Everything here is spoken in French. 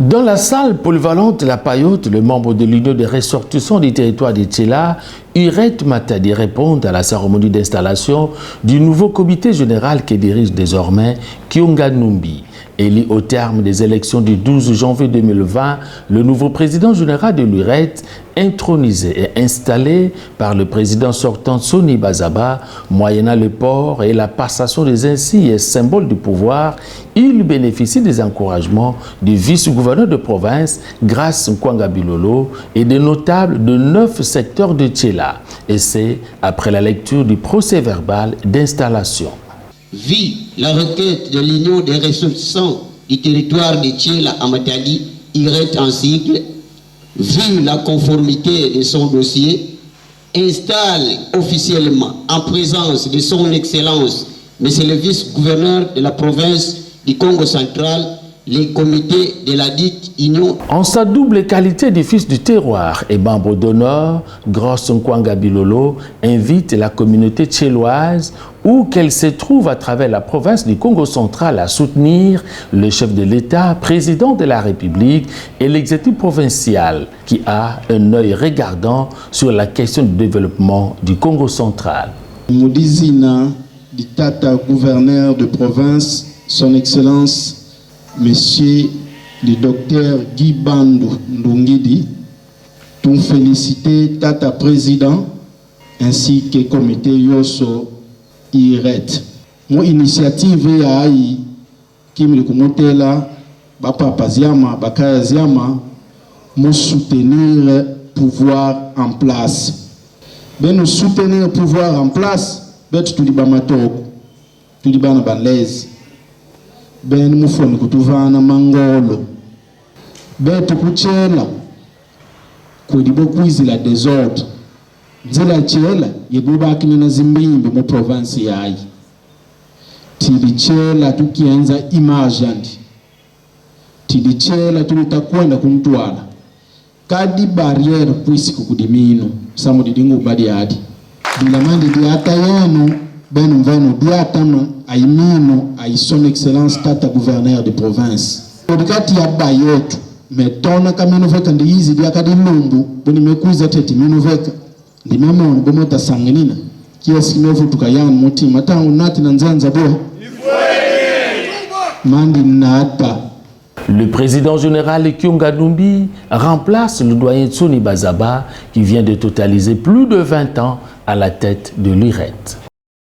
Dans la salle polyvalente La Payotte, le membre de l'Union des ressortissants du territoire de Tchela, Huret Matadi, répond à la cérémonie d'installation du nouveau comité général qui dirige désormais Kionga Numbi. Élu au terme des élections du 12 janvier 2020, le nouveau président général de l'URET, intronisé et installé par le président sortant Soni Bazaba, moyennant le port et la passation des insignes et symboles du pouvoir, il bénéficie des encouragements du vice-gouverneur de province, Grace Nkwanga Bilolo, et des notables de 9 secteurs de Tchela. Et c'est après la lecture du procès-verbal d'installation. Vu la requête de l'Union des ressortissants du territoire de Tchela à Matadi, Huret en cycle, vu la conformité de son dossier, installe officiellement en présence de son Excellence, Monsieur le vice-gouverneur de la province du Congo central, les comités de la dite Union. En sa double qualité de fils du terroir et membre d'honneur, Grace Nkwanga Bilolo invite la communauté tchéloise, où qu'elle se trouve à travers la province du Congo central, à soutenir le chef de l'État, président de la République et l'exécutif provincial qui a un œil regardant sur la question du développement du Congo central. Moudizina, du Tata gouverneur de province, son Excellence, Monsieur le docteur Guy Bandou Ndungidi, tout féliciter Tata président ainsi que comité Yoso Huret. Mon initiative est à qui me commentela, Bapa Ziama, Bakaya Ziama, me soutenir pouvoir en place. Ben nous soutenir pouvoir en place, bet tout di bamatok, tout di bana banlez. Ben mufoni kutuvana mangolo betu kuchela kudibo kwizila desordre nzela chela yebuba kinena zimbimbe mu province yayi tidichela tukianza imagine tidichela tulitakwenda kumtwala kadi barriere kwisi kukudimino samu didingu badi adi bila mandi diata yenu benu mvenu diatama aimino a son excellence Tata gouverneur de province. Odikati ya bayetu metona kamino veka ndiizi diakadi lumbu buni mekuza teti mino veka ndimemoni bomota sangenina kiasi kimevu tukayana muti matangu nati na nzanza bo mandi nata. Le président général Kionga Numbi remplace le doyen Soni Bazaba qui vient de totaliser plus de 20 ans à la tête de l'URET.